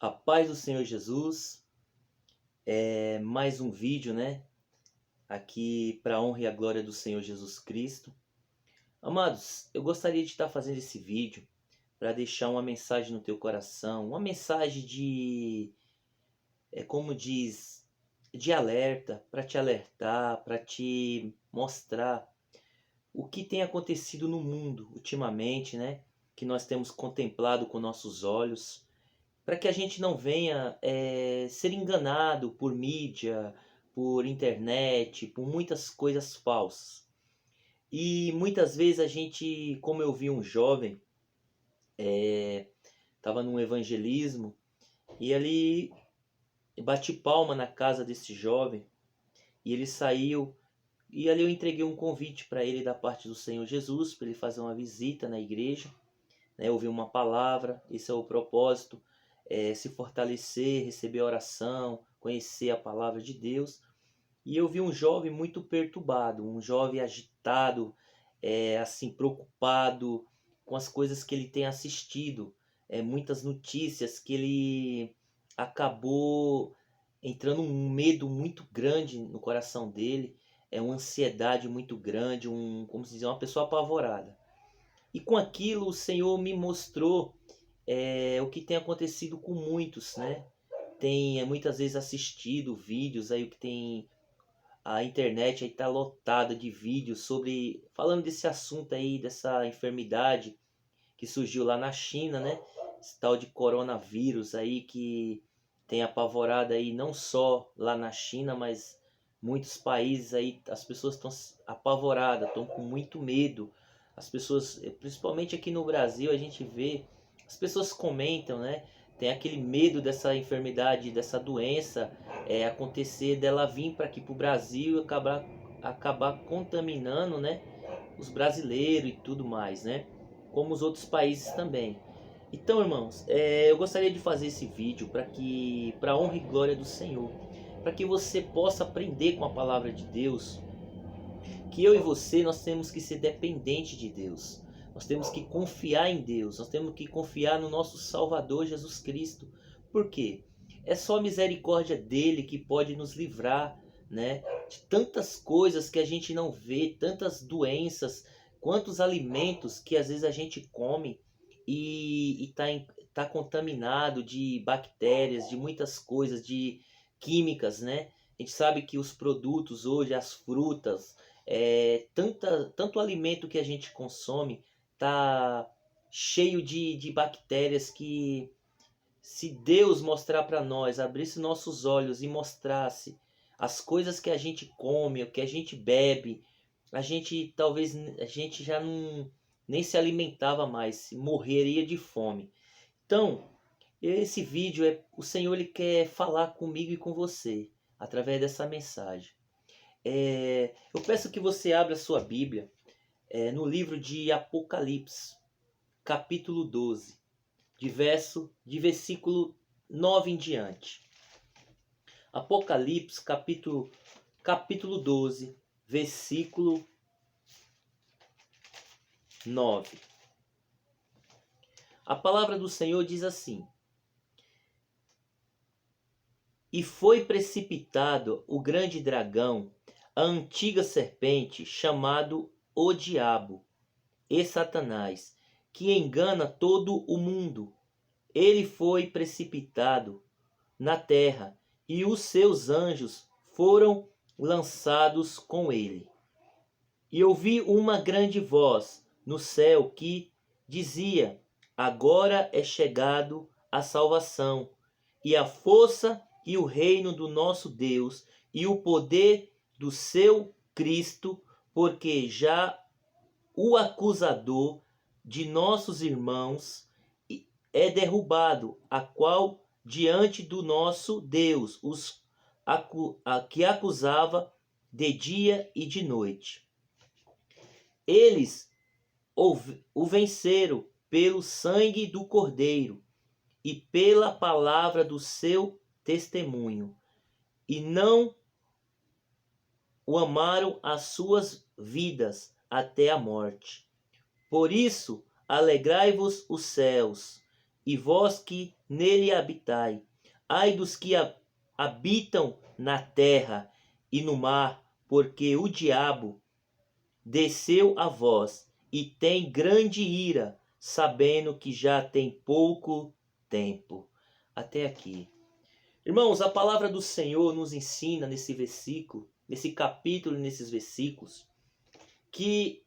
A paz do Senhor Jesus, mais um vídeo, né? Aqui para a honra e a glória do Senhor Jesus Cristo. Amados, eu gostaria de estar fazendo esse vídeo para deixar uma mensagem no teu coração, uma mensagem de, como diz, de alerta, para te alertar, para te mostrar o que tem acontecido no mundo ultimamente, né? Que nós temos contemplado com nossos olhos, para que a gente não venha ser enganado por mídia, por internet, por muitas coisas falsas. E muitas vezes a gente, como eu vi um jovem, estava num evangelismo, e ali bati palma na casa desse jovem, e ele saiu, e ali eu entreguei um convite para ele da parte do Senhor Jesus, para ele fazer uma visita na igreja, né, ouvir uma palavra. Esse é o propósito, se fortalecer, receber a oração, conhecer a palavra de Deus. E eu vi um jovem muito perturbado, um jovem agitado, assim, preocupado com as coisas que ele tem assistido, muitas notícias que ele acabou entrando um medo muito grande no coração dele, uma ansiedade muito grande, como se diz, uma pessoa apavorada. E com aquilo o Senhor me mostrou o que tem acontecido com muitos, né? Tem muitas vezes assistido vídeos aí, o que tem a internet aí tá lotada de vídeos sobre, falando desse assunto aí, dessa enfermidade que surgiu lá na China, né? Esse tal de coronavírus aí que tem apavorado aí não só lá na China, mas muitos países aí, as pessoas estão apavoradas, estão com muito medo. As pessoas, principalmente aqui no Brasil, a gente vê, as pessoas comentam, né? Tem aquele medo dessa enfermidade, dessa doença acontecer, dela vir para aqui para o Brasil e acabar contaminando, né? Os brasileiros e tudo mais, né? Como os outros países também. Então, irmãos, eu gostaria de fazer esse vídeo para honra e glória do Senhor, para que você possa aprender com a palavra de Deus, que eu e você, nós temos que ser dependentes de Deus. Nós temos que confiar em Deus, nós temos que confiar no nosso Salvador Jesus Cristo. Por quê? É só a misericórdia dele que pode nos livrar, né, de tantas coisas que a gente não vê, tantas doenças, quantos alimentos que às vezes a gente come e tá contaminado de bactérias, de muitas coisas, de químicas, né? A gente sabe que os produtos hoje, as frutas, tanto alimento que a gente consome tá cheio de bactérias que, se Deus mostrar para nós, abrisse nossos olhos e mostrasse as coisas que a gente come, o que a gente bebe, a gente já não nem se alimentava mais, morreria de fome. Então, esse vídeo o Senhor ele quer falar comigo e com você através dessa mensagem. Eu peço que você abra sua Bíblia no livro de Apocalipse, capítulo 12, de versículo 9 em diante. Apocalipse, capítulo 12, versículo 9. A palavra do Senhor diz assim: E foi precipitado o grande dragão, a antiga serpente, chamado o Diabo e Satanás, que engana todo o mundo. Ele foi precipitado na terra, e os seus anjos foram lançados com ele. E ouvi uma grande voz no céu que dizia: Agora é chegado a salvação, e a força e o reino do nosso Deus, e o poder do seu Cristo, porque já o acusador de nossos irmãos é derrubado, a qual diante do nosso Deus que acusava de dia e de noite. Eles o venceram pelo sangue do Cordeiro e pela palavra do seu testemunho, e não o amaram as suas vidas até a morte. Por isso, alegrai-vos os céus, e vós que nele habitai. Ai dos que habitam na terra e no mar, porque o diabo desceu a vós e tem grande ira, sabendo que já tem pouco tempo. Até aqui. Irmãos, a palavra do Senhor nos ensina nesse versículo, nesse capítulo, nesses versículos, que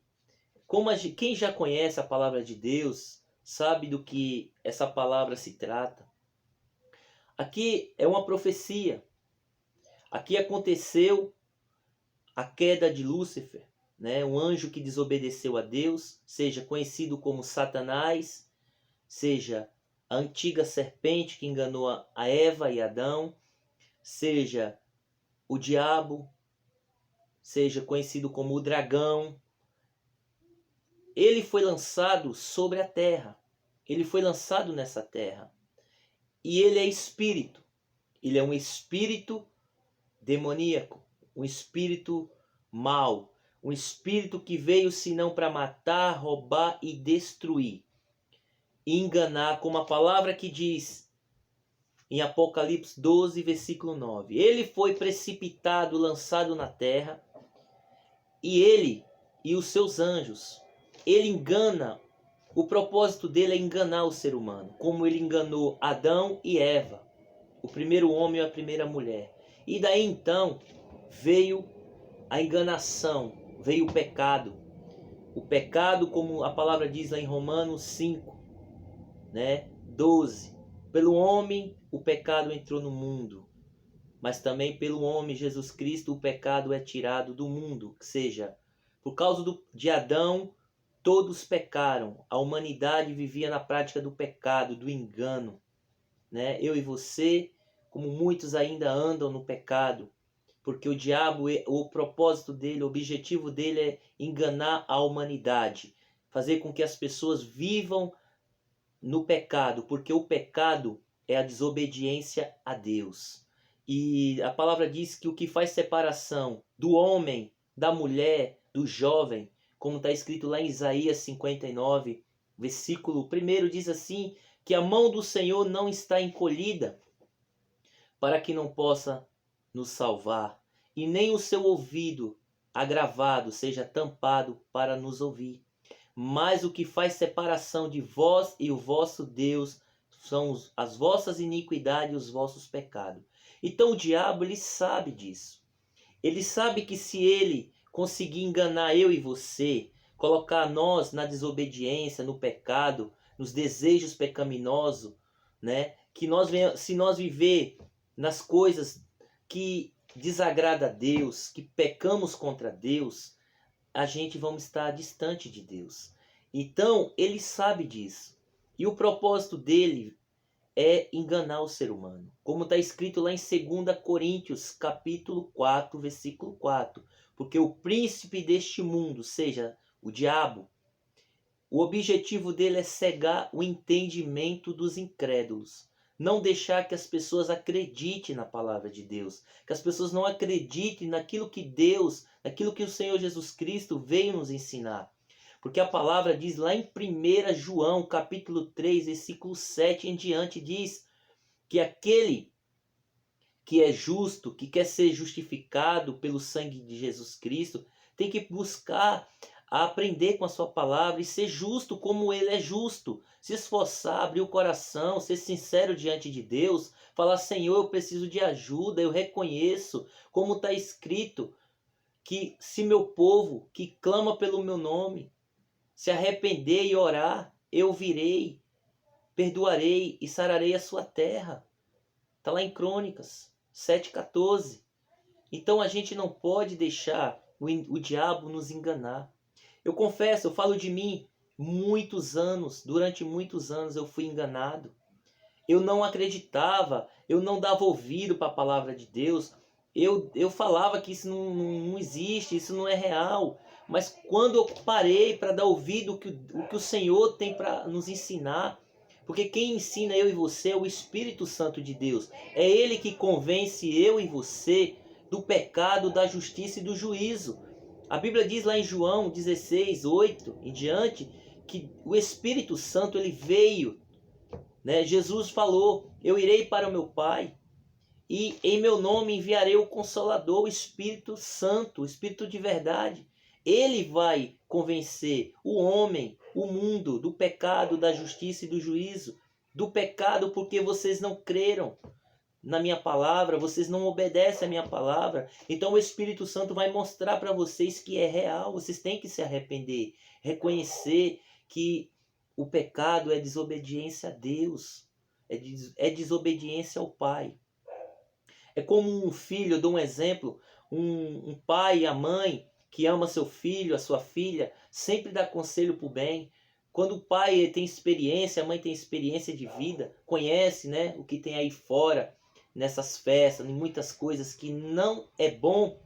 quem já conhece a palavra de Deus, sabe do que essa palavra se trata. Aqui é uma profecia. Aqui aconteceu a queda de Lúcifer, né? Um anjo que desobedeceu a Deus, seja conhecido como Satanás, seja a antiga serpente que enganou a Eva e Adão, seja o diabo, seja conhecido como o dragão. Ele foi lançado sobre a terra. Ele foi lançado nessa terra. E ele é espírito. Ele é um espírito demoníaco, um espírito mau, um espírito que veio senão para matar, roubar e destruir. E enganar, como a palavra que diz em Apocalipse 12, versículo 9. Ele foi precipitado, lançado na terra, e ele e os seus anjos, ele engana, o propósito dele é enganar o ser humano, como ele enganou Adão e Eva, o primeiro homem e a primeira mulher. E daí então veio a enganação, veio o pecado. O pecado, como a palavra diz lá em Romanos 5, né, 12. Pelo homem o pecado entrou no mundo, mas também pelo homem Jesus Cristo o pecado é tirado do mundo. Ou seja, por causa de Adão, todos pecaram. A humanidade vivia na prática do pecado, do engano, né? Eu e você, como muitos ainda andam no pecado, porque o diabo, o propósito dele, o objetivo dele é enganar a humanidade, fazer com que as pessoas vivam no pecado, porque o pecado é a desobediência a Deus. E a palavra diz que o que faz separação do homem, da mulher, do jovem, como está escrito lá em Isaías 59, versículo 1, diz assim, que a mão do Senhor não está encolhida para que não possa nos salvar, e nem o seu ouvido agravado seja tampado para nos ouvir. Mas o que faz separação de vós e o vosso Deus são as vossas iniquidades e os vossos pecados. Então o diabo, ele sabe disso. Ele sabe que se ele conseguir enganar eu e você, colocar nós na desobediência, no pecado, nos desejos pecaminosos, né? Que se nós viver nas coisas que desagrada a Deus, que pecamos contra Deus, a gente vamos estar distante de Deus. Então, ele sabe disso. E o propósito dele é enganar o ser humano. Como está escrito lá em 2 Coríntios, capítulo 4, versículo 4. Porque o príncipe deste mundo, seja o diabo, o objetivo dele é cegar o entendimento dos incrédulos. Não deixar que as pessoas acreditem na palavra de Deus. Que as pessoas não acreditem naquilo que Deus, naquilo que o Senhor Jesus Cristo veio nos ensinar. Porque a palavra diz lá em 1 João, capítulo 3, versículo 7 em diante, diz que aquele que é justo, que quer ser justificado pelo sangue de Jesus Cristo, tem que buscar a aprender com a sua palavra e ser justo como ele é justo. Se esforçar, abrir o coração, ser sincero diante de Deus, falar, Senhor, eu preciso de ajuda, eu reconheço, como está escrito, que se meu povo, que clama pelo meu nome, se arrepender e orar, eu virei, perdoarei e sararei a sua terra. Está lá em Crônicas 7,14. Então a gente não pode deixar o diabo nos enganar. Eu confesso, eu falo de mim, durante muitos anos eu fui enganado. Eu não acreditava, eu não dava ouvido para a palavra de Deus. Eu falava que isso não existe, isso não é real. Mas quando eu parei para dar ouvido o que o Senhor tem para nos ensinar, porque quem ensina eu e você é o Espírito Santo de Deus. É Ele que convence eu e você do pecado, da justiça e do juízo. A Bíblia diz lá em João 16, 8 em diante, que o Espírito Santo ele veio né? Jesus falou: eu irei para o meu Pai e em meu nome enviarei o Consolador, o Espírito Santo, o Espírito de verdade. Ele vai convencer o homem, o mundo, do pecado, da justiça e do juízo. Do pecado porque vocês não creram na minha palavra, vocês não obedecem a minha palavra. Então o Espírito Santo vai mostrar para vocês que é real. Vocês têm que se arrepender, reconhecer que o pecado é desobediência a Deus, é desobediência ao Pai. É como um filho, eu dou um exemplo, um pai e a mãe que ama seu filho, a sua filha, sempre dá conselho para o bem. Quando o pai tem experiência, a mãe tem experiência de vida, conhece, né, o que tem aí fora, nessas festas, em muitas coisas que não é bom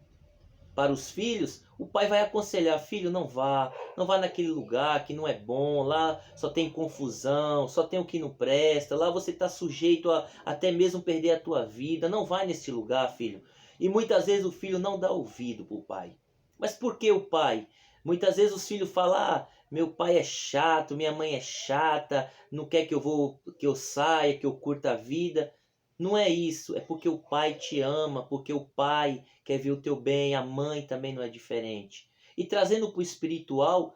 para os filhos, o pai vai aconselhar: filho, não vá naquele lugar que não é bom, lá só tem confusão, só tem o que não presta, lá você está sujeito a até mesmo perder a tua vida, não vai nesse lugar, filho. E muitas vezes o filho não dá ouvido para o pai. Mas por que o pai? Muitas vezes os filhos falam: ah, meu pai é chato, minha mãe é chata, não quer que eu saia, que eu curta a vida. Não é isso, é porque o pai te ama, porque o pai quer ver o teu bem, a mãe também não é diferente. E trazendo para o espiritual,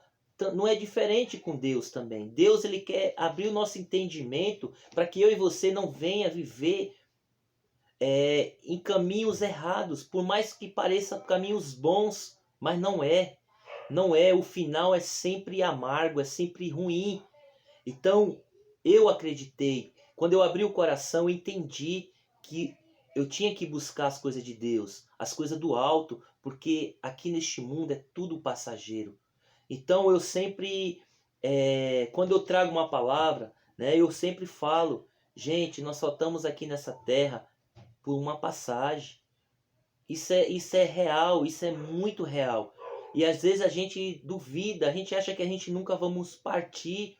não é diferente com Deus também. Deus, ele quer abrir o nosso entendimento para que eu e você não venha viver em caminhos errados, por mais que pareçam caminhos bons, mas não é. Não é, o final é sempre amargo, é sempre ruim. Então, eu acreditei, quando eu abri o coração, eu entendi que eu tinha que buscar as coisas de Deus, as coisas do alto, porque aqui neste mundo é tudo passageiro. Então eu sempre, quando eu trago uma palavra, né, eu sempre falo: gente, nós só estamos aqui nessa terra por uma passagem. Isso é real, isso é muito real. E às vezes a gente duvida, a gente acha que a gente nunca vamos partir.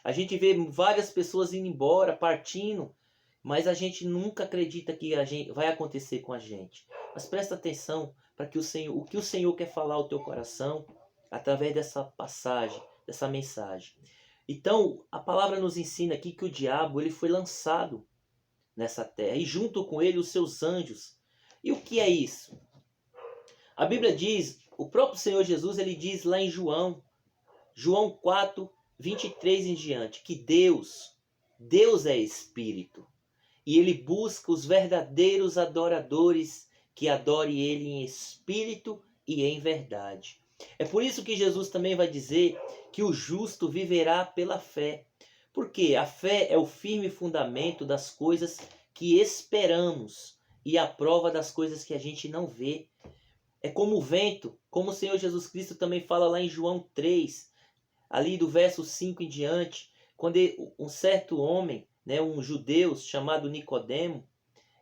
A gente vê várias pessoas indo embora, partindo, mas a gente nunca acredita que vai acontecer com a gente. Mas presta atenção para que o que o Senhor quer falar ao teu coração através dessa passagem, dessa mensagem. Então, a palavra nos ensina aqui que o diabo ele foi lançado nessa terra e junto com ele os seus anjos. E o que é isso? A Bíblia diz, o próprio Senhor Jesus, ele diz lá em João 4, 23 em diante, que Deus é Espírito. E ele busca os verdadeiros adoradores que adorem ele em espírito e em verdade. É por isso que Jesus também vai dizer que o justo viverá pela fé. Porque a fé é o firme fundamento das coisas que esperamos e a prova das coisas que a gente não vê. É como o vento, como o Senhor Jesus Cristo também fala lá em João 3, ali do verso 5 em diante, quando um certo homem, né, um judeu chamado Nicodemo,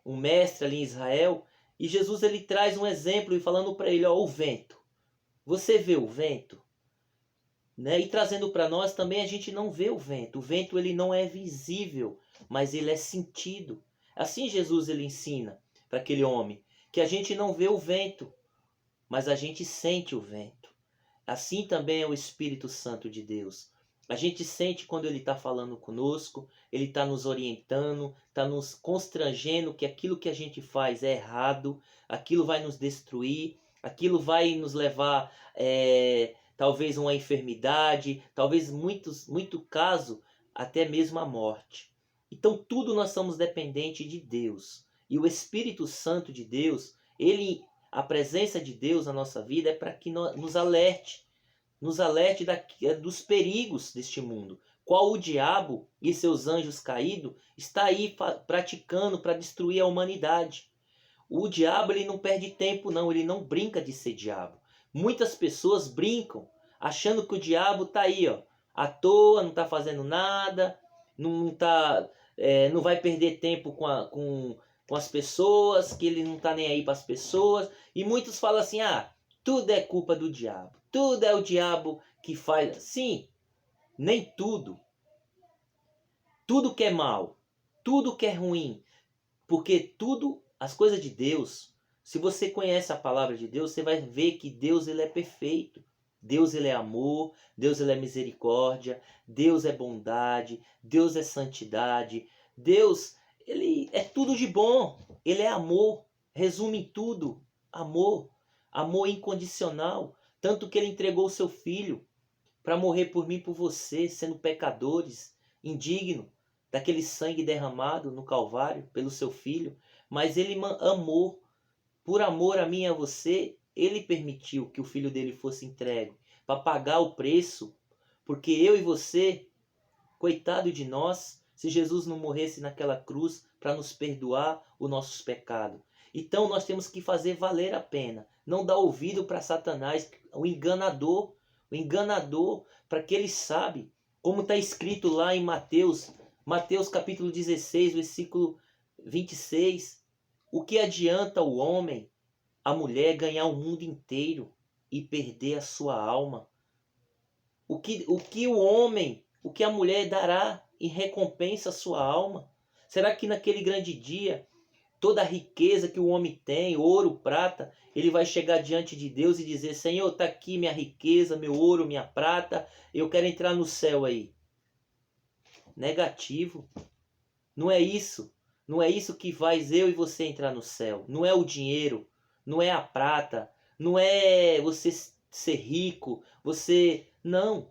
um mestre ali em Israel, e Jesus ele traz um exemplo e falando para ele: ó, o vento. Você vê o vento? Né? E trazendo para nós também, a gente não vê o vento. O vento ele não é visível, mas ele é sentido. Assim Jesus ele ensina para aquele homem que a gente não vê o vento, mas a gente sente o vento. Assim também é o Espírito Santo de Deus. A gente sente quando ele está falando conosco, ele está nos orientando, está nos constrangendo que aquilo que a gente faz é errado, aquilo vai nos destruir, aquilo vai nos levar talvez a uma enfermidade, talvez muito caso, até mesmo a morte. Então tudo nós somos dependentes de Deus. E o Espírito Santo de Deus, a presença de Deus na nossa vida é para que nos alerte dos perigos deste mundo. Qual o diabo e seus anjos caídos está aí praticando para destruir a humanidade. O diabo ele não perde tempo não, ele não brinca de ser diabo. Muitas pessoas brincam achando que o diabo está aí, ó, à toa, não está fazendo nada, não vai perder tempo com as pessoas, que ele não está nem aí para as pessoas. E muitos falam assim: ah, tudo é culpa do diabo, tudo é o diabo que faz. Sim, nem tudo. Tudo que é mal, tudo que é ruim, porque tudo, as coisas de Deus, se você conhece a palavra de Deus, você vai ver que Deus ele é perfeito. Deus ele é amor, Deus ele é misericórdia, Deus é bondade, Deus é santidade, Deus ele é tudo de bom, ele é amor, resume em tudo, amor, amor incondicional, tanto que ele entregou o seu filho para morrer por mim e por você, sendo pecadores, indigno daquele sangue derramado no Calvário pelo seu filho, mas ele amou, por amor a mim e a você, ele permitiu que o filho dele fosse entregue para pagar o preço, porque eu e você, coitado de nós, se Jesus não morresse naquela cruz para nos perdoar os nossos pecados. Então nós temos que fazer valer a pena, não dar ouvido para Satanás, o enganador, para que ele sabe, como está escrito lá em Mateus capítulo 16, versículo 26, o que adianta o homem, a mulher, ganhar o mundo inteiro e perder a sua alma? O que o homem, o que a mulher dará em recompensa à sua alma? Será que naquele grande dia, toda a riqueza que o homem tem, ouro, prata, ele vai chegar diante de Deus e dizer: Senhor, está aqui minha riqueza, meu ouro, minha prata, eu quero entrar no céu aí? Negativo. Não é isso. Não é isso que faz eu e você entrar no céu. Não é o dinheiro, não é a prata, não é você ser rico, não.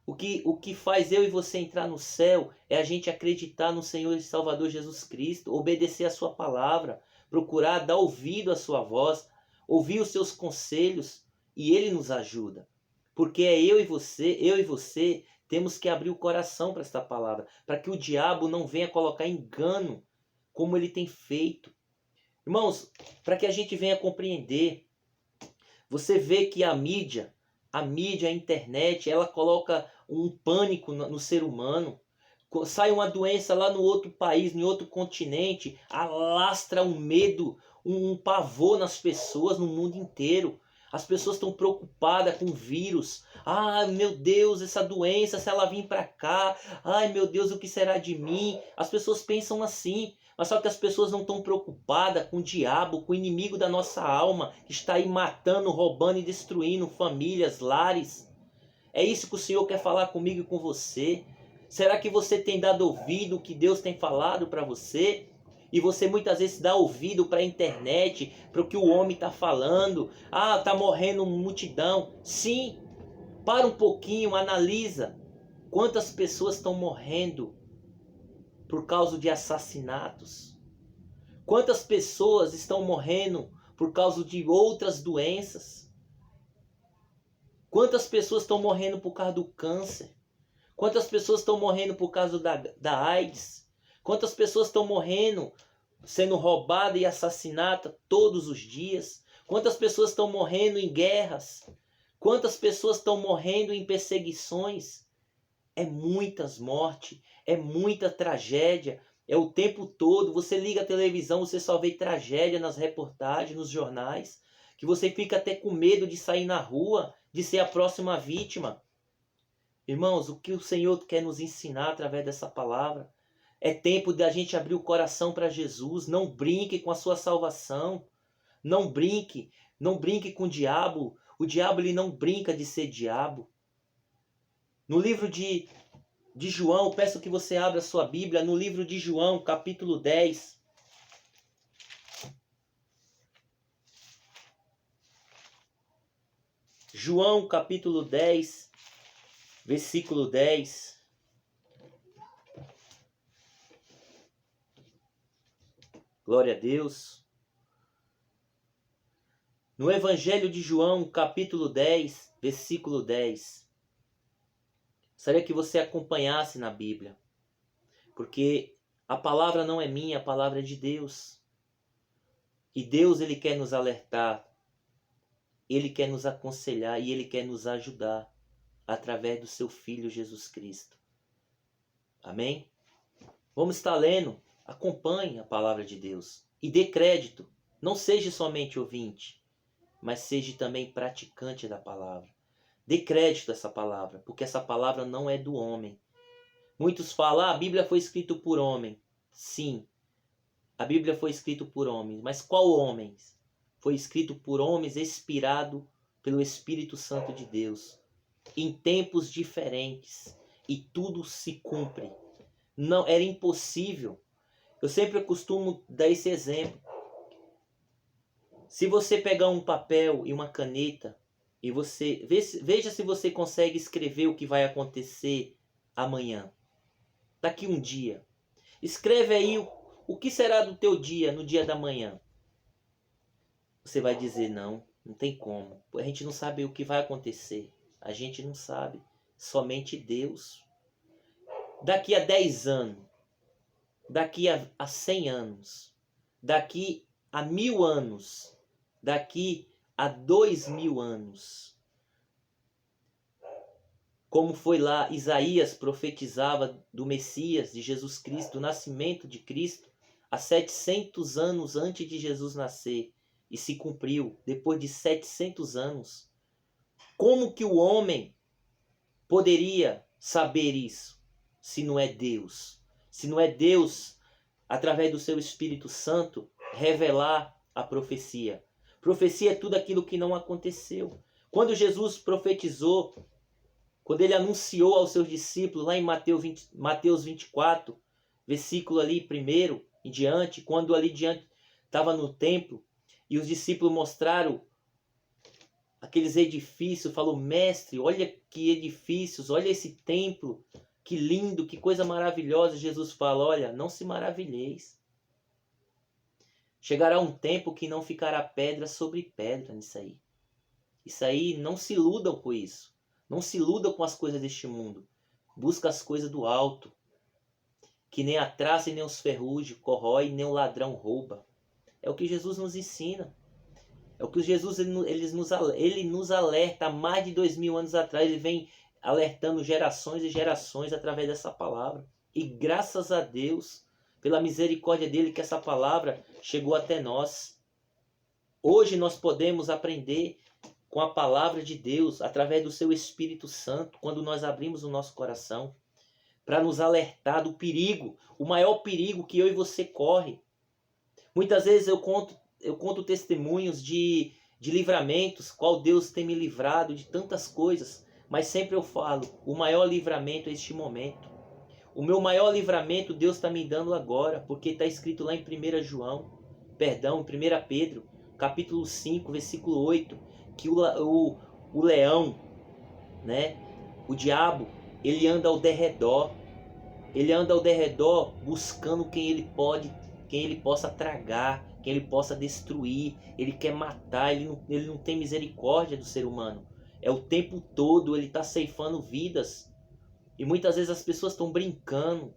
O que faz eu e você entrar no céu é a gente acreditar no Senhor e Salvador Jesus Cristo, obedecer a sua palavra, procurar dar ouvido à sua voz, ouvir os seus conselhos, e ele nos ajuda. Porque é eu e você temos que abrir o coração para esta palavra, para que o diabo não venha colocar engano, como ele tem feito. Irmãos, para que a gente venha compreender, você vê que a mídia, a internet, ela coloca um pânico no ser humano. Sai uma doença lá no outro país, em outro continente, alastra um medo, um pavor nas pessoas no mundo inteiro. As pessoas estão preocupadas com o vírus. Ah, meu Deus, essa doença, se ela vir para cá, ai meu Deus, o que será de mim? As pessoas pensam assim. Mas só que as pessoas não estão preocupadas com o diabo, com o inimigo da nossa alma, que está aí matando, roubando e destruindo famílias, lares. É isso que o Senhor quer falar comigo e com você. Será que você tem dado ouvido o que Deus tem falado para você? E você muitas vezes dá ouvido para a internet, para o que o homem está falando. Ah, está morrendo multidão. Sim, para um pouquinho, analisa. Quantas pessoas estão morrendo por causa de assassinatos? Quantas pessoas estão morrendo por causa de outras doenças? Quantas pessoas estão morrendo por causa do câncer? Quantas pessoas estão morrendo por causa da AIDS? Quantas pessoas estão morrendo, sendo roubadas e assassinadas todos os dias? Quantas pessoas estão morrendo em guerras? Quantas pessoas estão morrendo em perseguições? É muitas mortes, é muita tragédia, é o tempo todo. Você liga a televisão, você só vê tragédia nas reportagens, nos jornais, que você fica até com medo de sair na rua, de ser a próxima vítima. Irmãos, o que o Senhor quer nos ensinar através dessa palavra? É tempo de a gente abrir o coração para Jesus. Não brinque com a sua salvação. Não brinque com o diabo. O diabo ele não brinca de ser diabo. No livro de João, peço que você abra a sua Bíblia, no livro de João, capítulo 10. João, capítulo 10, versículo 10. Glória a Deus. No Evangelho de João, capítulo 10, versículo 10. Gostaria que você acompanhasse na Bíblia, porque a palavra não é minha, a palavra é de Deus. E Deus ele quer nos alertar, ele quer nos aconselhar e ele quer nos ajudar através do seu Filho Jesus Cristo. Amém? Vamos estar lendo, acompanhe a palavra de Deus e dê crédito. Não seja somente ouvinte, mas seja também praticante da palavra. Dê crédito a essa palavra, porque essa palavra não é do homem. Muitos falam, a Bíblia foi escrita por homem. Sim, a Bíblia foi escrita por homens. Mas qual homens? Foi escrito por homens inspirado pelo Espírito Santo de Deus, em tempos diferentes, e tudo se cumpre. Não era impossível. Eu sempre costumo dar esse exemplo. Se você pegar um papel e uma caneta e você veja se você consegue escrever o que vai acontecer amanhã, daqui um dia. Escreve aí o que será do teu dia no dia da manhã. Você vai dizer não tem como. A gente não sabe o que vai acontecer. A gente não sabe. Somente Deus. Daqui a 10 anos, daqui a 100 anos, daqui a 1000 anos, daqui a 2000 anos. Como foi lá, Isaías profetizava do Messias, de Jesus Cristo, do nascimento de Cristo, há 700 anos antes de Jesus nascer. E se cumpriu depois de 700 anos. Como que o homem poderia saber isso, se não é Deus? Se não é Deus, através do seu Espírito Santo, revelar a profecia. Profecia é tudo aquilo que não aconteceu. Quando Jesus profetizou, quando ele anunciou aos seus discípulos, lá em Mateus 24, versículo ali 1 em diante, quando ali diante estava no templo, e os discípulos mostraram aqueles edifícios, falou: mestre, olha que edifícios, olha esse templo, que lindo, que coisa maravilhosa. Jesus fala: olha, não se maravilheis. Chegará um tempo que não ficará pedra sobre pedra nisso aí. Isso aí, não se iludam com isso. Não se iludam com as coisas deste mundo. Busca as coisas do alto, que nem a traça e nem os ferrugem corrói, nem o ladrão rouba. É o que Jesus nos ensina. É o que Jesus ele nos alerta há mais de 2000 anos atrás. Ele vem alertando gerações e gerações através dessa palavra. E graças a Deus, pela misericórdia dele, que essa palavra chegou até nós. Hoje nós podemos aprender com a palavra de Deus, através do seu Espírito Santo, quando nós abrimos o nosso coração, para nos alertar do perigo, o maior perigo que eu e você corre. Muitas vezes eu conto testemunhos de livramentos, qual Deus tem me livrado de tantas coisas, mas sempre eu falo, o maior livramento é este momento. O meu maior livramento Deus está me dando agora, porque está escrito lá em 1 Pedro, capítulo 5, versículo 8, que o leão, né, o diabo, ele anda ao derredor. Ele anda ao derredor buscando quem ele possa tragar, quem ele possa destruir. Ele quer matar, ele não tem misericórdia do ser humano. É o tempo todo, ele está ceifando vidas. E muitas vezes as pessoas estão brincando.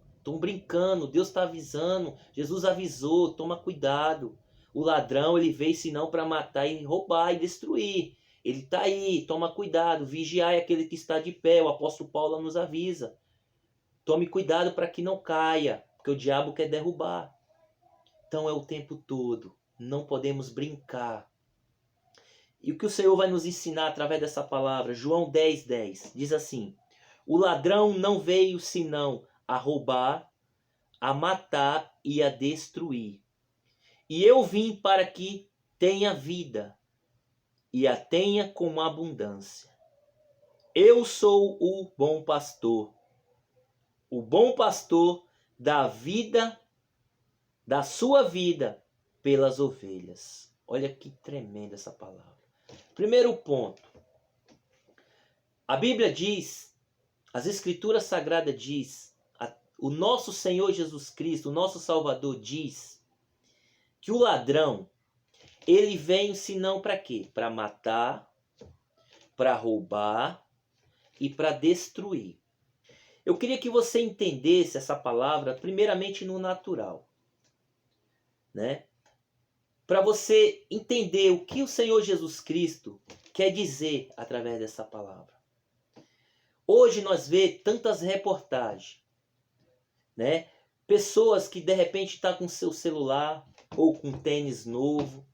Deus está avisando, Jesus avisou, toma cuidado. O ladrão, ele veio senão para matar e roubar e destruir. Ele está aí, toma cuidado, vigiai aquele que está de pé. O apóstolo Paulo nos avisa. Tome cuidado para que não caia, porque o diabo quer derrubar. Então é o tempo todo, não podemos brincar. E o que o Senhor vai nos ensinar através dessa palavra? João 10:10 diz assim: o ladrão não veio senão a roubar, a matar e a destruir. E eu vim para que tenha vida e a tenha com abundância. Eu sou o bom pastor. O bom pastor dá vida, dá sua vida pelas ovelhas. Olha que tremenda essa palavra. Primeiro ponto. A Bíblia diz, as Escrituras Sagradas diz, o nosso Senhor Jesus Cristo, o nosso Salvador diz, que o ladrão, ele vem senão para quê? Para matar, para roubar e para destruir. Eu queria que você entendesse essa palavra primeiramente no natural, né? Para você entender o que o Senhor Jesus Cristo quer dizer através dessa palavra. Hoje nós vemos tantas reportagens, né? Pessoas que de repente estão com seu celular ou com tênis novo,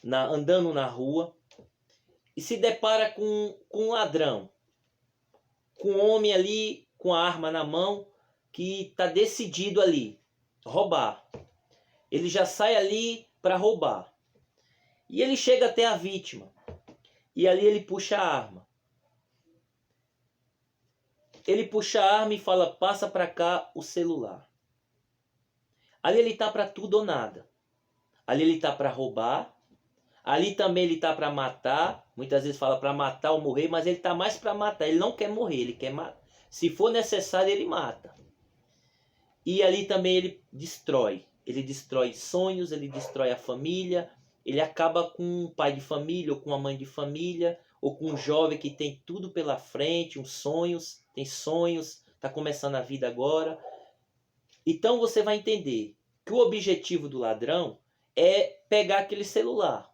andando na rua, e se depara com um ladrão, com um homem ali com a arma na mão, que está decidido ali, roubar. Ele já sai ali para roubar. E ele chega até a vítima. E ali ele puxa a arma. Ele puxa a arma e fala, passa para cá o celular. Ali ele tá para tudo ou nada. Ali ele tá para roubar. Ali também ele tá para matar. Muitas vezes fala para matar ou morrer, mas ele tá mais para matar. Ele não quer morrer, ele quer matar. Se for necessário, ele mata. E ali também ele destrói. Ele destrói sonhos, ele destrói a família. Ele acaba com um pai de família ou com uma mãe de família. Ou com um jovem que tem tudo pela frente, uns sonhos, tem sonhos, está começando a vida agora. Então você vai entender que o objetivo do ladrão é pegar aquele celular.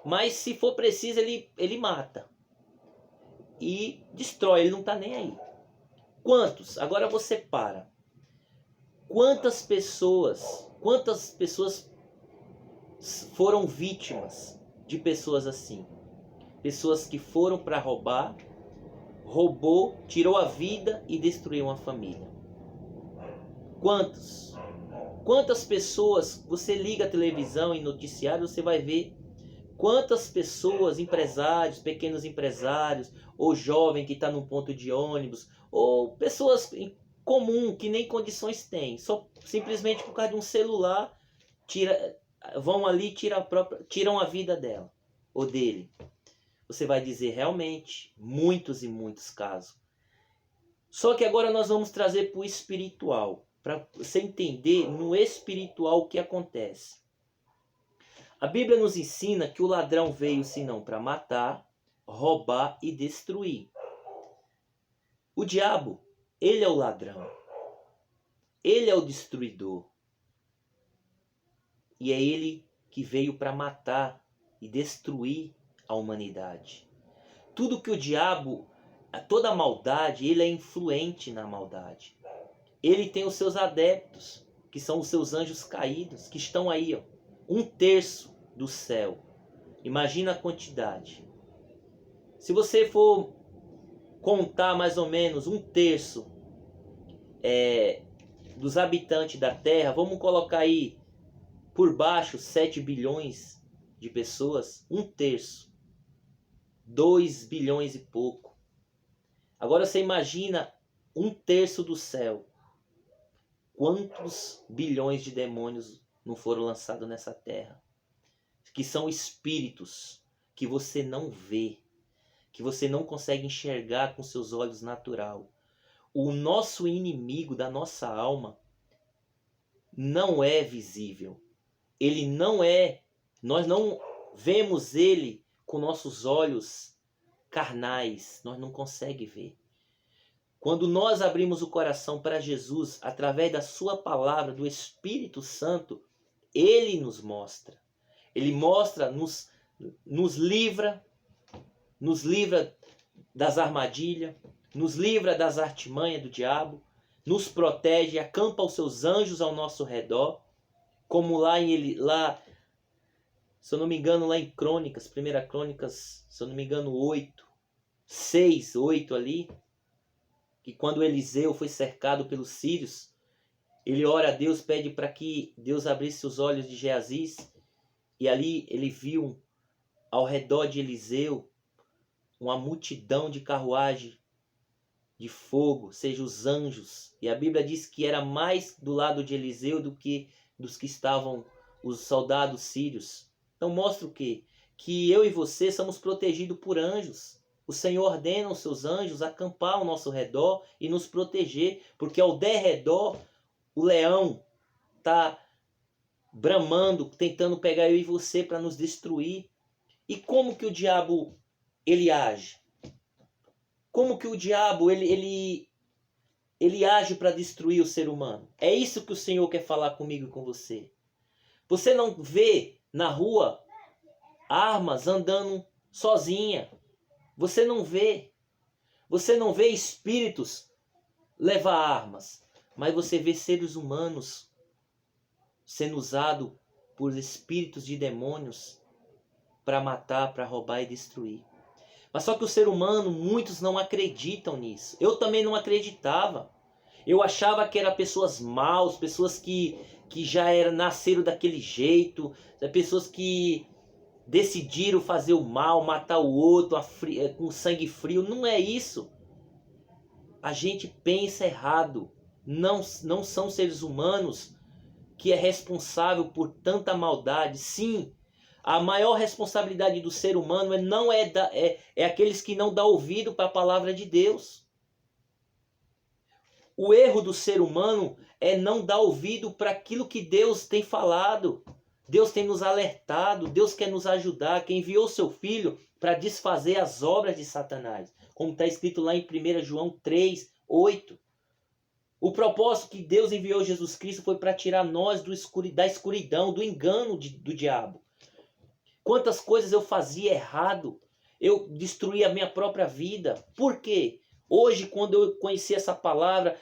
Mas se for preciso, ele mata. E destrói, ele não está nem aí. Quantos? Agora você para. Quantas pessoas foram vítimas de pessoas assim? Pessoas que foram para roubar, roubou, tirou a vida e destruiu uma família. Quantas pessoas, você liga a televisão e noticiário, você vai ver quantas pessoas, empresários, pequenos empresários, ou jovem que está num ponto de ônibus, ou pessoas comum que nem condições têm, só simplesmente por causa de um celular, vão ali e tiram a vida dela ou dele. Você vai dizer realmente, muitos e muitos casos. Só que agora nós vamos trazer para o espiritual, para você entender no espiritual o que acontece. A Bíblia nos ensina que o ladrão veio senão para matar, roubar e destruir. O diabo, ele é o ladrão. Ele é o destruidor. E é ele que veio para matar e destruir a humanidade. Tudo que o diabo, toda a maldade, ele é influente na maldade. Ele tem os seus adeptos, que são os seus anjos caídos, que estão aí, ó, 1/3 do céu. Imagina a quantidade. Se você for contar mais ou menos 1/3 dos habitantes da Terra, vamos colocar aí por baixo 7 bilhões de pessoas, 1/3. 2 bilhões e pouco. Agora você imagina 1/3 do céu. Quantos bilhões de demônios não foram lançados nessa terra? Que são espíritos que você não vê, que você não consegue enxergar com seus olhos natural. O nosso inimigo da nossa alma não é visível. Ele não é, nós não vemos ele com nossos olhos carnais, nós não conseguimos ver. Quando nós abrimos o coração para Jesus, através da sua palavra, do Espírito Santo, ele nos mostra. Ele mostra, nos livra das armadilhas, nos livra das artimanhas do diabo, nos protege, acampa os seus anjos ao nosso redor, como se eu não me engano, lá em Crônicas, 1 Crônicas, se eu não me engano, 6, 8 ali, que quando Eliseu foi cercado pelos sírios, ele ora a Deus, pede para que Deus abrisse os olhos de Geazi, e ali ele viu ao redor de Eliseu uma multidão de carruagem de fogo, seja os anjos, e a Bíblia diz que era mais do lado de Eliseu do que dos que estavam os soldados sírios. Então mostra o quê? Que eu e você somos protegidos por anjos. O Senhor ordena os seus anjos acampar ao nosso redor e nos proteger, porque ao derredor o leão está bramando, tentando pegar eu e você para nos destruir. E como que o diabo ele age? Como que o diabo ele age para destruir o ser humano? É isso que o Senhor quer falar comigo e com você. Você não vê na rua armas andando sozinha. Você não vê espíritos levar armas, mas você vê seres humanos sendo usados por espíritos de demônios para matar, para roubar e destruir. Mas só que o ser humano, muitos não acreditam nisso. Eu também não acreditava. Eu achava que eram pessoas maus, pessoas que já nasceram daquele jeito, pessoas que decidiram fazer o mal, matar o outro com sangue frio. Não é isso. A gente pensa errado. Não são seres humanos que é responsável por tanta maldade. Sim, a maior responsabilidade do ser humano é aqueles que não dão ouvido para a palavra de Deus. O erro do ser humano é não dar ouvido para aquilo que Deus tem falado. Deus tem nos alertado, Deus quer nos ajudar, que enviou seu Filho para desfazer as obras de Satanás. Como está escrito lá em 1 João 3, 8. O propósito que Deus enviou Jesus Cristo foi para tirar nós da escuridão, do engano do diabo. Quantas coisas eu fazia errado, eu destruía a minha própria vida. Por quê? Hoje, quando eu conheci essa palavra,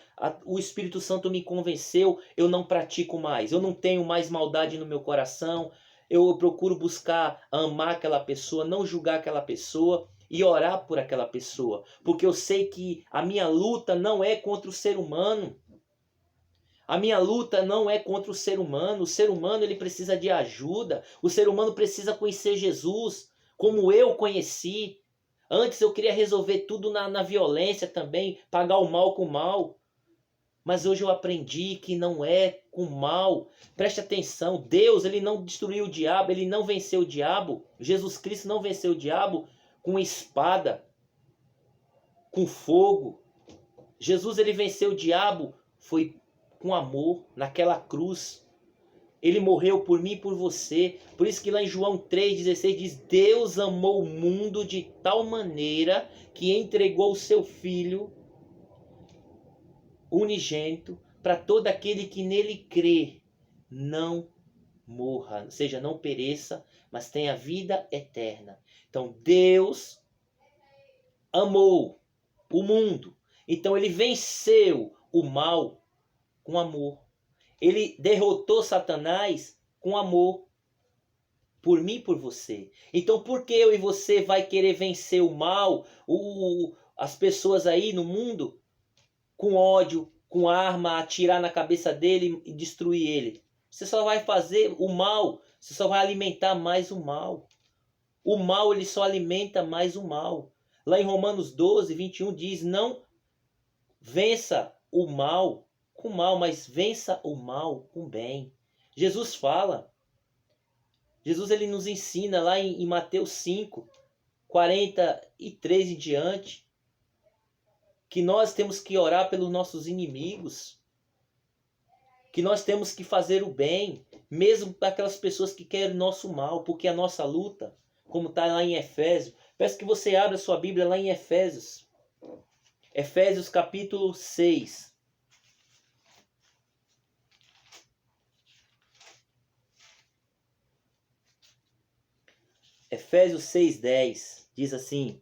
o Espírito Santo me convenceu, eu não pratico mais, eu não tenho mais maldade no meu coração, eu procuro buscar amar aquela pessoa, não julgar aquela pessoa e orar por aquela pessoa, porque eu sei que a minha luta não é contra o ser humano. A minha luta não é contra o ser humano ele precisa de ajuda, o ser humano precisa conhecer Jesus, como eu conheci. Antes eu queria resolver tudo na violência também, pagar o mal com o mal. Mas hoje eu aprendi que não é com mal. Preste atenção, Deus ele não destruiu o diabo, ele não venceu o diabo. Jesus Cristo não venceu o diabo com espada, com fogo. Jesus ele venceu o diabo, foi com amor, naquela cruz. Ele morreu por mim e por você. Por isso que lá em João 3,16 diz: Deus amou o mundo de tal maneira que entregou o seu Filho unigênito para todo aquele que nele crê não morra, ou seja, não pereça, mas tenha vida eterna. Então Deus amou o mundo. Então ele venceu o mal com amor. Ele derrotou Satanás com amor. Por mim e por você. Então por que eu e você vai querer vencer o mal? As pessoas aí no mundo com ódio, com arma, atirar na cabeça dele e destruir ele. Você só vai fazer o mal. Você só vai alimentar mais o mal. O mal ele só alimenta mais o mal. Lá em Romanos 12, 21 diz: não vença o mal com mal, mas vença o mal com bem. Jesus fala. Jesus ele nos ensina lá em Mateus 5, 43 em diante, que nós temos que orar pelos nossos inimigos, que nós temos que fazer o bem, mesmo para aquelas pessoas que querem o nosso mal, porque a nossa luta, como está lá em Efésios, peço que você abra sua Bíblia lá em Efésios, Efésios capítulo 6. Efésios 6,10 diz assim: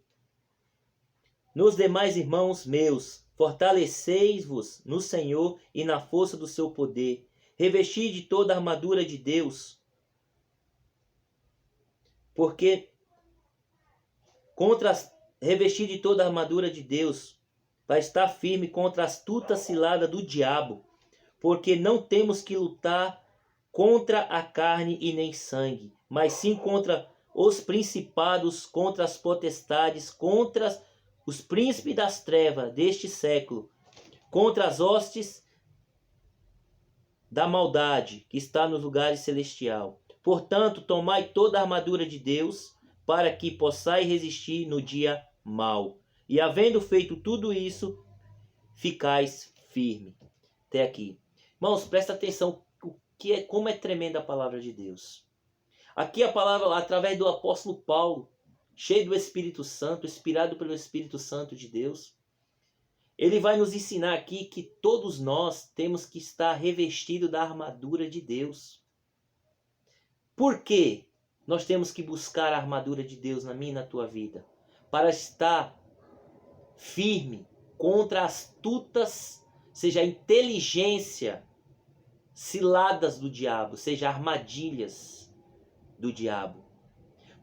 nos demais, irmãos meus, fortalecei-vos no Senhor e na força do seu poder, revesti de toda a armadura de Deus, porque revesti de toda a armadura de Deus, para estar firme contra a astuta cilada do diabo, porque não temos que lutar contra a carne e nem sangue, mas sim contra os principados, contra as potestades, contra os príncipes das trevas deste século, contra as hostes da maldade que está nos lugares celestiais. Portanto, tomai toda a armadura de Deus, para que possais resistir no dia mau. E havendo feito tudo isso, ficais firme. Até aqui. Irmãos, presta atenção como é tremenda a palavra de Deus. Aqui a palavra, através do apóstolo Paulo, cheio do Espírito Santo, inspirado pelo Espírito Santo de Deus, ele vai nos ensinar aqui que todos nós temos que estar revestidos da armadura de Deus. Por quê? Nós temos que buscar a armadura de Deus na minha e na tua vida, para estar firme contra as astutas, seja a inteligência, ciladas do diabo, seja armadilhas do diabo.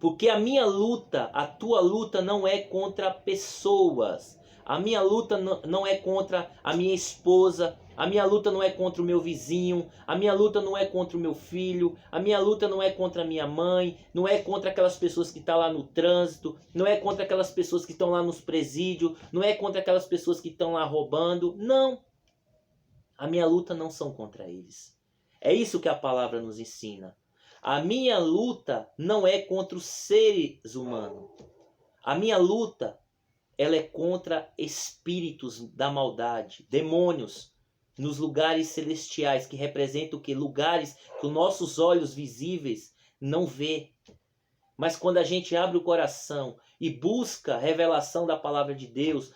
Porque a minha luta, a tua luta não é contra pessoas. A minha luta não é contra a minha esposa, A minha luta não é contra o meu vizinho, a minha luta não é contra o meu filho, a minha luta não é contra a minha mãe, não é contra aquelas pessoas que estão lá no trânsito, não é contra aquelas pessoas que estão lá nos presídios, não é contra aquelas pessoas que estão lá roubando. Não! A minha luta não são contra eles. É isso que a palavra nos ensina. A minha luta não é contra os seres humanos. A minha luta, ela é contra espíritos da maldade, demônios, nos lugares celestiais, que representam o quê? Lugares que os nossos olhos visíveis não vê. Mas quando a gente abre o coração e busca a revelação da palavra de Deus,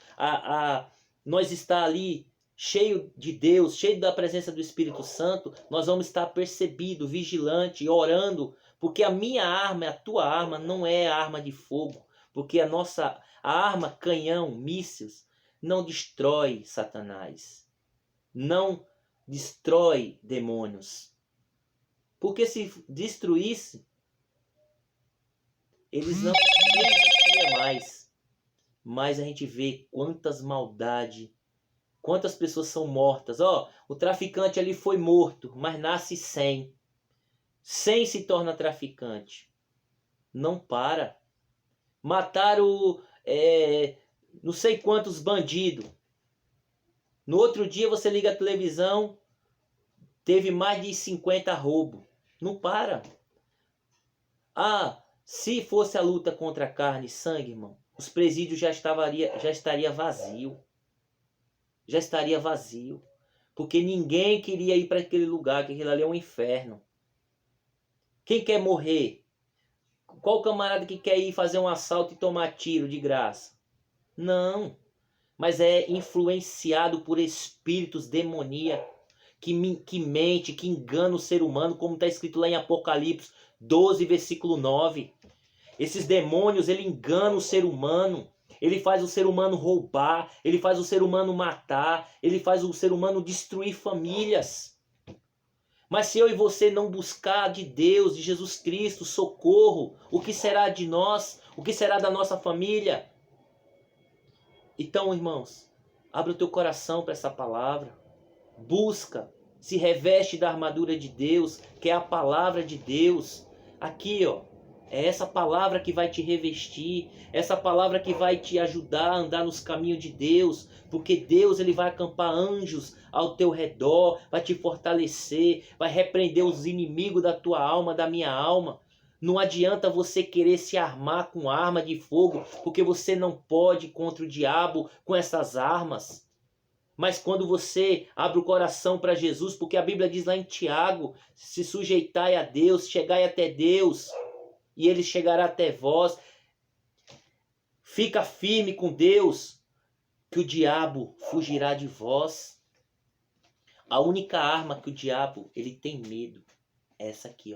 nós está ali cheio de Deus, cheio da presença do Espírito Santo, nós vamos estar percebido, vigilante, orando, porque a minha arma, a tua arma, não é arma de fogo, porque a arma, canhão, mísseis, não destrói Satanás, não destrói demônios. Porque se destruísse, eles não existiam mais. Mas a gente vê quantas maldades, quantas pessoas são mortas. O traficante ali foi morto, mas nasce 100. 100 se torna traficante. Não para. Mataram não sei quantos bandidos. No outro dia você liga a televisão, teve mais de 50 roubos. Não para. Se fosse a luta contra a carne e sangue, irmão, os presídios já estaria vazio. Já estaria vazio. Porque ninguém queria ir para aquele lugar, que aquilo ali é um inferno. Quem quer morrer? Qual camarada que quer ir fazer um assalto e tomar tiro de graça? Não. Mas é influenciado por espíritos demoníacos que mente, que engana o ser humano, como está escrito lá em Apocalipse 12, versículo 9. Esses demônios, ele engana o ser humano. Ele faz o ser humano roubar, ele faz o ser humano matar, ele faz o ser humano destruir famílias. Mas se eu e você não buscar de Deus, de Jesus Cristo, socorro, o que será de nós? O que será da nossa família? Então, irmãos, abre o teu coração para essa palavra. Busca, se reveste da armadura de Deus, que é a palavra de Deus. Aqui, é essa palavra que vai te revestir, essa palavra que vai te ajudar a andar nos caminhos de Deus, porque Deus, ele vai acampar anjos ao teu redor, vai te fortalecer, vai repreender os inimigos da tua alma, da minha alma. Não adianta você querer se armar com arma de fogo, porque você não pode contra o diabo com essas armas. Mas quando você abre o coração para Jesus, porque a Bíblia diz lá em Tiago, se sujeitai a Deus, chegai até Deus, e ele chegará até vós. Fica firme com Deus, que o diabo fugirá de vós. A única arma que o diabo ele tem medo é essa aqui,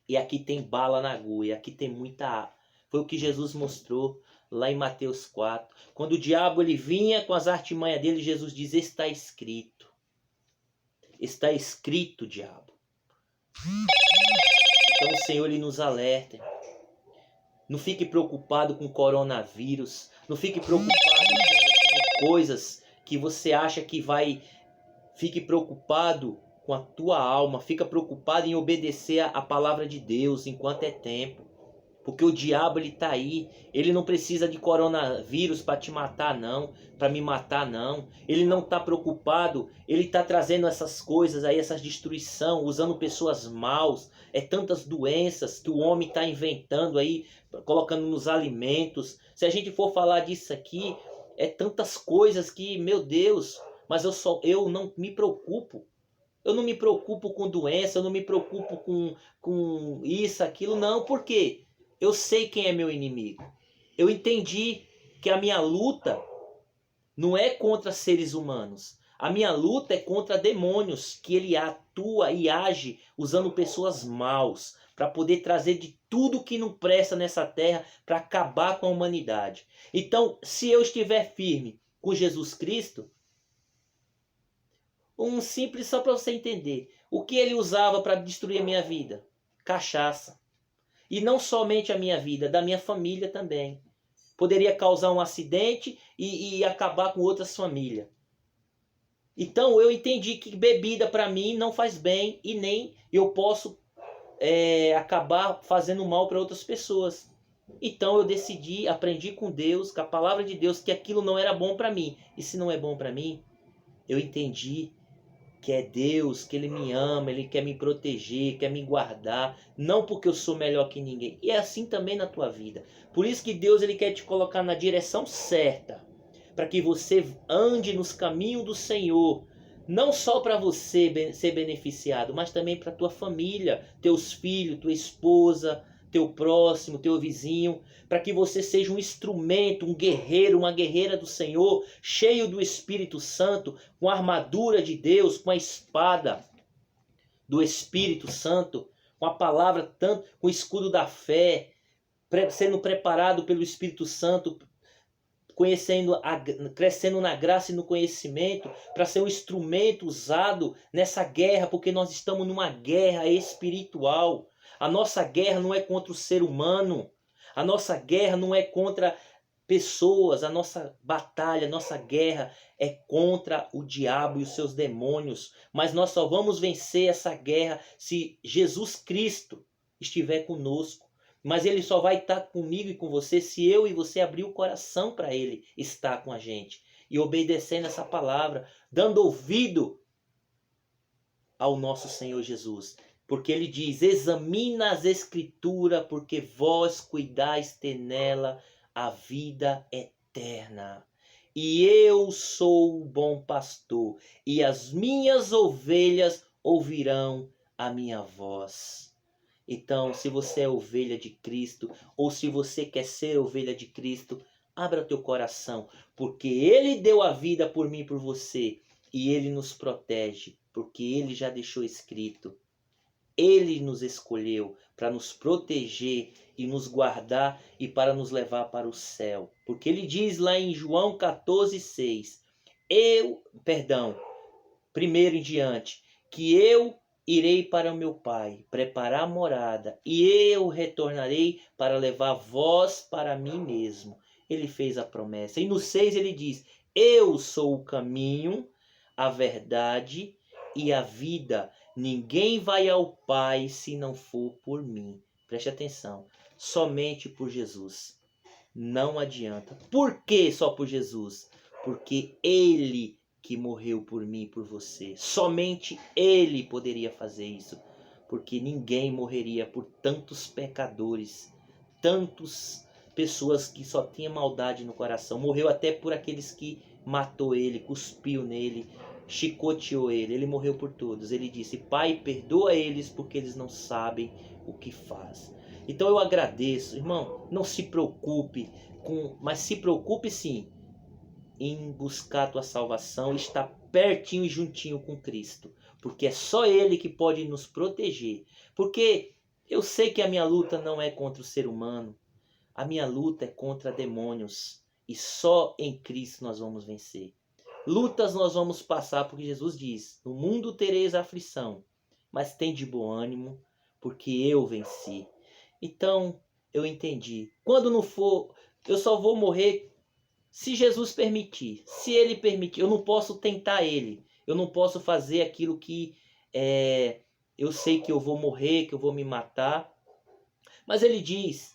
E aqui tem bala na agulha, aqui tem muita. Foi o que Jesus mostrou lá em Mateus 4. Quando o diabo ele vinha com as artimanhas dele, Jesus diz: está escrito. Está escrito, diabo. Então o Senhor ele nos alerta. Não fique preocupado com coronavírus. Não fique preocupado com coisas que você acha que vai. Fique preocupado com a tua alma. Fica preocupado em obedecer a palavra de Deus enquanto é tempo. Porque o diabo ele tá aí. Ele não precisa de coronavírus para te matar não. Para me matar não. Ele não tá preocupado. Ele tá trazendo essas coisas aí, essas destruição. Usando pessoas maus. É tantas doenças que o homem tá inventando aí. Colocando nos alimentos. Se a gente for falar disso aqui. É tantas coisas que, meu Deus. Mas eu não me preocupo. Eu não me preocupo com doença. Eu não me preocupo com isso, aquilo. Não, por quê? Eu sei quem é meu inimigo. Eu entendi que a minha luta não é contra seres humanos. A minha luta é contra demônios, que ele atua e age usando pessoas maus para poder trazer de tudo que não presta nessa terra para acabar com a humanidade. Então, se eu estiver firme com Jesus Cristo, um simples só para você entender, o que ele usava para destruir a minha vida? Cachaça. E não somente a minha vida, da minha família também. Poderia causar um acidente e acabar com outras famílias. Então eu entendi que bebida para mim não faz bem e nem eu posso acabar fazendo mal para outras pessoas. Então eu decidi, aprendi com Deus, com a palavra de Deus, que aquilo não era bom para mim. E se não é bom para mim, eu entendi que é Deus, que Ele me ama, Ele quer me proteger, quer me guardar, não porque eu sou melhor que ninguém. E é assim também na tua vida. Por isso que Deus Ele quer te colocar na direção certa, para que você ande nos caminhos do Senhor, não só para você ser beneficiado, mas também para tua família, teus filhos, tua esposa, teu próximo, teu vizinho, para que você seja um instrumento, um guerreiro, uma guerreira do Senhor, cheio do Espírito Santo, com a armadura de Deus, com a espada do Espírito Santo, com a palavra, tanto com o escudo da fé, sendo preparado pelo Espírito Santo, crescendo na graça e no conhecimento, para ser um instrumento usado nessa guerra, porque nós estamos numa guerra espiritual. A nossa guerra não é contra o ser humano, a nossa guerra não é contra pessoas, a nossa batalha, a nossa guerra é contra o diabo e os seus demônios. Mas nós só vamos vencer essa guerra se Jesus Cristo estiver conosco. Mas Ele só vai estar comigo e com você se eu e você abrir o coração para Ele estar com a gente. E obedecendo essa palavra, dando ouvido ao nosso Senhor Jesus. Porque Ele diz, examina as Escrituras, porque vós cuidais ter nela a vida eterna. E eu sou o bom pastor, e as minhas ovelhas ouvirão a minha voz. Então, se você é ovelha de Cristo, ou se você quer ser ovelha de Cristo, abra teu coração, porque Ele deu a vida por mim e por você, e Ele nos protege, porque Ele já deixou escrito. Ele nos escolheu para nos proteger e nos guardar e para nos levar para o céu. Porque Ele diz lá em João 14,6, primeiro em diante, que eu irei para o meu Pai, preparar morada, e eu retornarei para levar vós para mim mesmo. Ele fez a promessa. E no 6 ele diz, eu sou o caminho, a verdade e a vida. Ninguém vai ao Pai se não for por mim. Preste atenção. Somente por Jesus. Não adianta. Por que só por Jesus? Porque Ele que morreu por mim e por você. Somente Ele poderia fazer isso. Porque ninguém morreria por tantos pecadores, tantas pessoas que só tinham maldade no coração. Morreu até por aqueles que matou Ele, cuspiu nele, chicoteou Ele. Ele morreu por todos. Ele disse, Pai, perdoa eles porque eles não sabem o que faz. Então eu agradeço. Irmão, não se preocupe, mas se preocupe sim em buscar a tua salvação, estar pertinho e juntinho com Cristo. Porque é só Ele que pode nos proteger. Porque eu sei que a minha luta não é contra o ser humano. A minha luta é contra demônios. E só em Cristo nós vamos vencer. Lutas nós vamos passar, porque Jesus diz, no mundo tereis aflição, mas tem de bom ânimo, porque eu venci. Então, eu entendi. Quando não for, eu só vou morrer se Jesus permitir. Se Ele permitir, eu não posso tentar Ele. Eu não posso fazer aquilo que eu sei que eu vou morrer, que eu vou me matar. Mas Ele diz,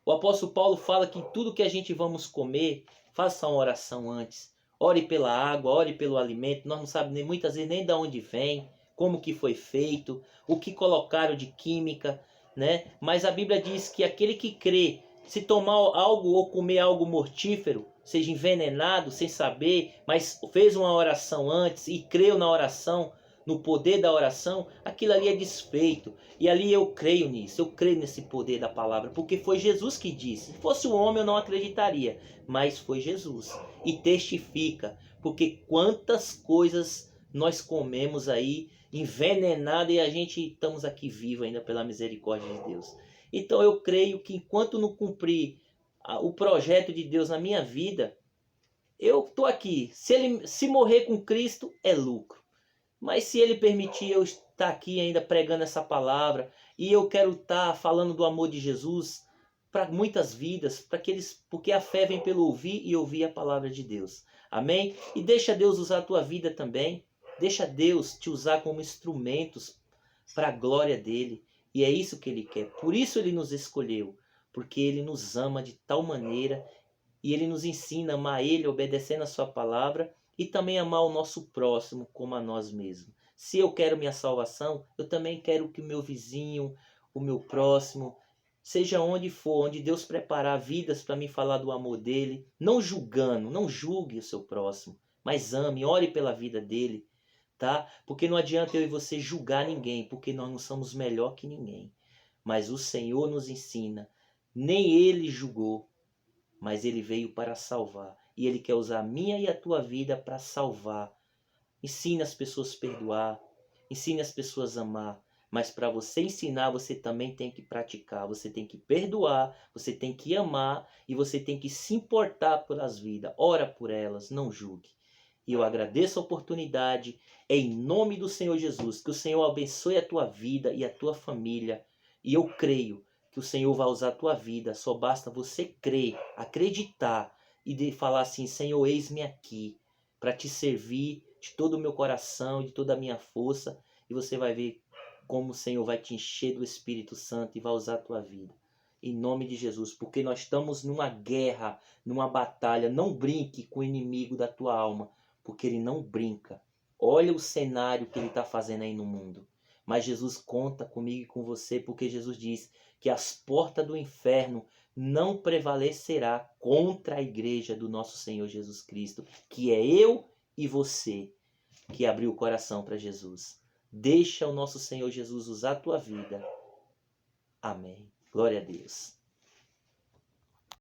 o apóstolo Paulo fala que tudo que a gente vamos comer, faça uma oração antes. Ore pela água, ore pelo alimento. Nós não sabemos muitas vezes nem de onde vem, como que foi feito, o que colocaram de química, né? Mas a Bíblia diz que aquele que crê, se tomar algo ou comer algo mortífero, seja envenenado sem saber, mas fez uma oração antes e creu na oração, no poder da oração, aquilo ali é desfeito. E ali eu creio nisso, eu creio nesse poder da palavra, porque foi Jesus que disse. Se fosse um homem eu não acreditaria, mas foi Jesus. E testifica, porque quantas coisas nós comemos aí envenenado e a gente estamos aqui vivo ainda pela misericórdia de Deus. Então eu creio que enquanto não cumprir o projeto de Deus na minha vida, eu estou aqui. Se morrer com Cristo é lucro. Mas se Ele permitir eu estar aqui ainda pregando essa palavra, e eu quero estar falando do amor de Jesus para muitas vidas, porque a fé vem pelo ouvir e ouvir a palavra de Deus. Amém? E deixa Deus usar a tua vida também. Deixa Deus te usar como instrumentos para a glória dele. E é isso que ele quer. Por isso ele nos escolheu. Porque ele nos ama de tal maneira e ele nos ensina a amar ele, obedecendo a sua palavra e também amar o nosso próximo como a nós mesmos. Se eu quero minha salvação, eu também quero que o meu vizinho, o meu próximo, seja onde for, onde Deus preparar vidas para me falar do amor dele, não julgando, não julgue o seu próximo, mas ame, ore pela vida dele, tá? Porque não adianta eu e você julgar ninguém, porque nós não somos melhor que ninguém. Mas o Senhor nos ensina, nem ele julgou, mas ele veio para salvar. E ele quer usar a minha e a tua vida para salvar. Ensine as pessoas a perdoar, ensine as pessoas a amar. Mas para você ensinar, você também tem que praticar. Você tem que perdoar, você tem que amar e você tem que se importar pelas vidas. Ora por elas, não julgue. E eu agradeço a oportunidade, em nome do Senhor Jesus, que o Senhor abençoe a tua vida e a tua família. E eu creio que o Senhor vai usar a tua vida, só basta você crer, acreditar e falar assim, Senhor, eis-me aqui, para te servir de todo o meu coração, de toda a minha força, e você vai ver como o Senhor vai te encher do Espírito Santo e vai usar a tua vida. Em nome de Jesus, porque nós estamos numa guerra, numa batalha. Não brinque com o inimigo da tua alma, porque ele não brinca. Olha o cenário que ele está fazendo aí no mundo. Mas Jesus conta comigo e com você, porque Jesus diz que as portas do inferno não prevalecerá contra a igreja do nosso Senhor Jesus Cristo, que é eu e você que abriu o coração para Jesus. Deixa o nosso Senhor Jesus usar a tua vida. Amém. Glória a Deus.